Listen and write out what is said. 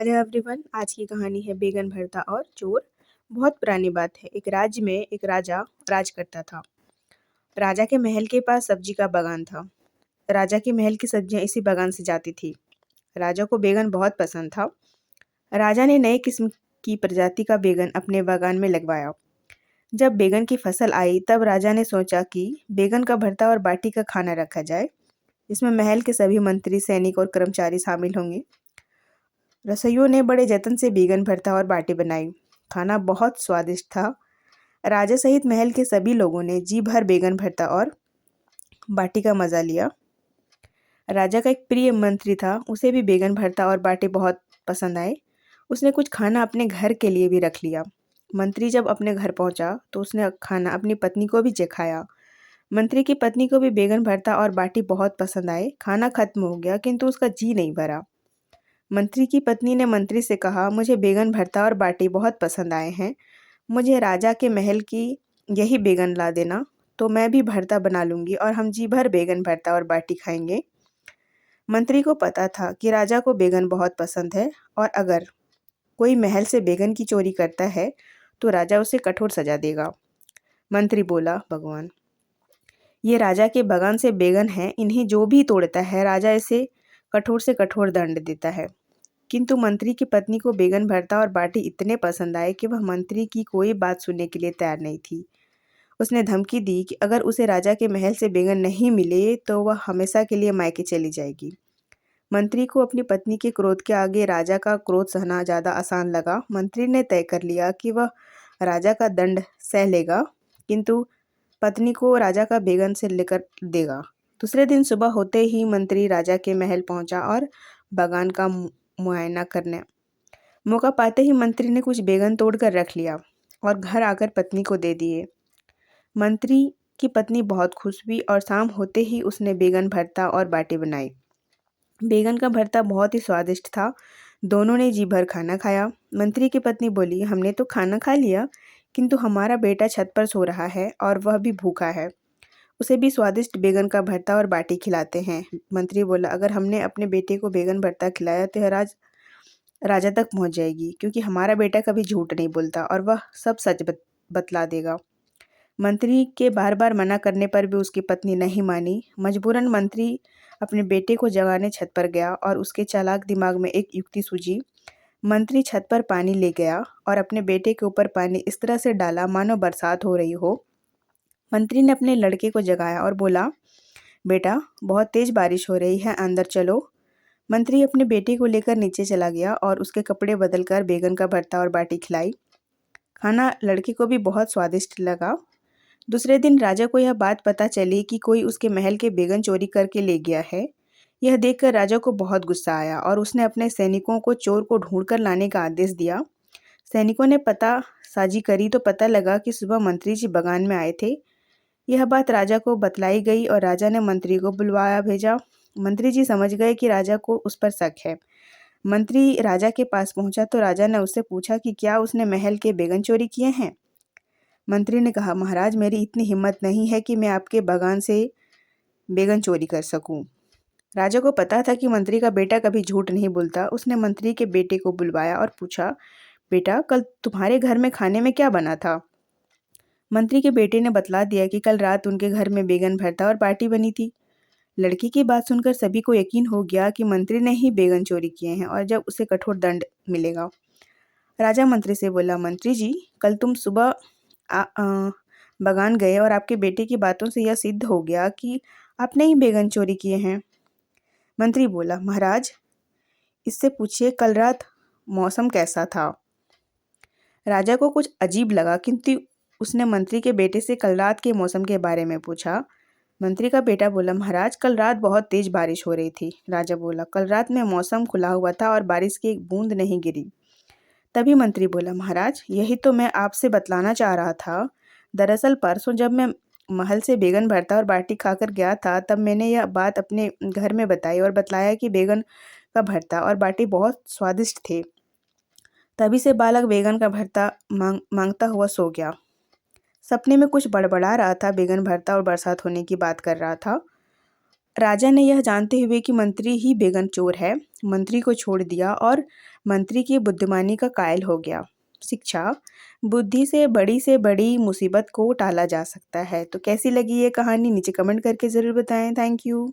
Hello everyone, आज की कहानी है बैगन भरता और चोर। बहुत पुरानी बात है। एक राज्य में एक राजा राज करता था। राजा के महल के पास सब्जी का बागान था। राजा के महल की सब्जियां इसी बागान से जाती थी। राजा को बैगन बहुत पसंद था। राजा ने नए किस्म की प्रजाति का बैगन अपने बागान में लगवाया। जब बैगन की फसल आई तब राजा ने सोचा कि बैगन का भरता और बाटी का खाना रखा जाए। इसमें महल के सभी मंत्री, सैनिक और कर्मचारी शामिल होंगे। रसोइयों ने बड़े जतन से बैगन भरता और बाटी बनाई। खाना बहुत स्वादिष्ट था। राजा सहित महल के सभी लोगों ने जी भर बैगन भरता और बाटी का मजा लिया। राजा का एक प्रिय मंत्री था, उसे भी बैगन भरता और बाटी बहुत पसंद आए। उसने कुछ खाना अपने घर के लिए भी रख लिया। मंत्री जब अपने घर पहुंचा तो उसने खाना अपनी पत्नी को भी चखाया। मंत्री की पत्नी को भी बैगन भरता और बाटी बहुत पसंद आए। खाना खत्म हो गया किंतु उसका जी नहीं भरा। मंत्री की पत्नी ने मंत्री से कहा, मुझे बैगन भरता और बाटी बहुत पसंद आए हैं। मुझे राजा के महल की यही बैगन ला देना, तो मैं भी भरता बना लूंगी और हम जी भर बैगन भरता और बाटी खाएंगे। मंत्री को पता था कि राजा को बैगन बहुत पसंद है और अगर कोई महल से बैगन की चोरी करता है तो राजा उसे कठोर सजा देगा। मंत्री बोला, भगवान, ये राजा के बागान से बैगन हैं, इन्हें जो भी तोड़ता है राजा इसे कठोर से कठोर दंड देता है। किंतु मंत्री की पत्नी को बैगन भरता और बाटी इतने पसंद आए कि वह मंत्री की कोई बात सुनने के लिए तैयार नहीं थी। उसने धमकी दी कि अगर उसे राजा के महल से बैगन नहीं मिले तो वह हमेशा के लिए मायके चली जाएगी। मंत्री को अपनी पत्नी के क्रोध के आगे राजा का क्रोध सहना ज़्यादा आसान लगा। मंत्री ने तय कर लिया कि वह राजा का दंड सह लेगा, किंतु पत्नी को राजा का बैगन से लेकर देगा। दूसरे दिन सुबह होते ही मंत्री राजा के महल पहुंचा और बागान का मुआयना करने मौका पाते ही मंत्री ने कुछ बैगन तोड़कर रख लिया और घर आकर पत्नी को दे दिए। मंत्री की पत्नी बहुत खुश हुई और शाम होते ही उसने बैगन भरता और बाटी बनाई। बैगन का भरता बहुत ही स्वादिष्ट था। दोनों ने जी भर खाना खाया। मंत्री की पत्नी बोली, हमने तो खाना खा लिया, किंतु हमारा बेटा छत पर सो रहा है और वह भी भूखा है। उसे भी स्वादिष्ट बैगन का भरता और बाटी खिलाते हैं। मंत्री बोला, अगर हमने अपने बेटे को बैगन भरता खिलाया तो यह राजा तक पहुंच जाएगी, क्योंकि हमारा बेटा कभी झूठ नहीं बोलता और वह सब सच बतला देगा। मंत्री के बार बार मना करने पर भी उसकी पत्नी नहीं मानी। मजबूरन मंत्री अपने बेटे को जगाने छत पर गया और उसके चालाक दिमाग में एक युक्ति सूझी। मंत्री छत पर पानी ले गया और अपने बेटे के ऊपर पानी इस तरह से डाला मानो बरसात हो रही हो। मंत्री ने अपने लड़के को जगाया और बोला, बेटा, बहुत तेज बारिश हो रही है, अंदर चलो। मंत्री अपने बेटे को लेकर नीचे चला गया और उसके कपड़े बदलकर बैगन का भरता और बाटी खिलाई। खाना लड़के को भी बहुत स्वादिष्ट लगा। दूसरे दिन राजा को यह बात पता चली कि कोई उसके महल के बैगन चोरी करके ले गया है। यह देखकर राजा को बहुत गुस्सा आया और उसने अपने सैनिकों को चोर को ढूंढकर लाने का आदेश दिया। सैनिकों ने पता साजी करी तो पता लगा कि सुबह मंत्री जी बागान में आए थे। यह बात राजा को बतलाई गई और राजा ने मंत्री को बुलवाया भेजा। मंत्री जी समझ गए कि राजा को उस पर शक है। मंत्री राजा के पास पहुंचा तो राजा ने उससे पूछा कि क्या उसने महल के बैगन चोरी किए हैं। मंत्री ने कहा, महाराज, मेरी इतनी हिम्मत नहीं है कि मैं आपके बागान से बैगन चोरी कर सकूं। राजा को पता था कि मंत्री का बेटा कभी झूठ नहीं बोलता। उसने मंत्री के बेटे को बुलवाया और पूछा, बेटा, कल तुम्हारे घर में खाने में क्या बना था। मंत्री के बेटे ने बतला दिया कि कल रात उनके घर में बैगन भरता और बाटी बनी थी। लड़की की बात सुनकर सभी को यकीन हो गया कि मंत्री ने ही बैगन चोरी किए हैं और जब उसे कठोर दंड मिलेगा। राजा मंत्री से बोला, मंत्री जी, कल तुम सुबह बागान गए और आपके बेटे की बातों से यह सिद्ध हो गया कि आपने ही बैगन चोरी किए हैं। मंत्री बोला, महाराज, इससे पूछिए कल रात मौसम कैसा था। राजा को कुछ अजीब लगा, किंतु उसने मंत्री के बेटे से कल रात के मौसम के बारे में पूछा। मंत्री का बेटा बोला, महाराज, कल रात बहुत तेज बारिश हो रही थी। राजा बोला, कल रात में मौसम खुला हुआ था और बारिश की एक बूंद नहीं गिरी। तभी मंत्री बोला, महाराज, यही तो मैं आपसे बतलाना चाह रहा था। दरअसल परसों जब मैं महल से बैगन भरता और बाटी खाकर गया था तब मैंने यह बात अपने घर में बताई और बतलाया कि बैगन का भरता और बाटी बहुत स्वादिष्ट थे। तभी से बालक बैगन का भरता मांगता हुआ सो गया। सपने में कुछ बड़बड़ा रहा था, बैगन भरता और बरसात होने की बात कर रहा था। राजा ने यह जानते हुए कि मंत्री ही बैगन चोर है, मंत्री को छोड़ दिया और मंत्री की बुद्धिमानी का कायल हो गया। शिक्षा, बुद्धि से बड़ी मुसीबत को टाला जा सकता है। तो कैसी लगी ये कहानी नीचे कमेंट करके ज़रूर बताएं। Thank you.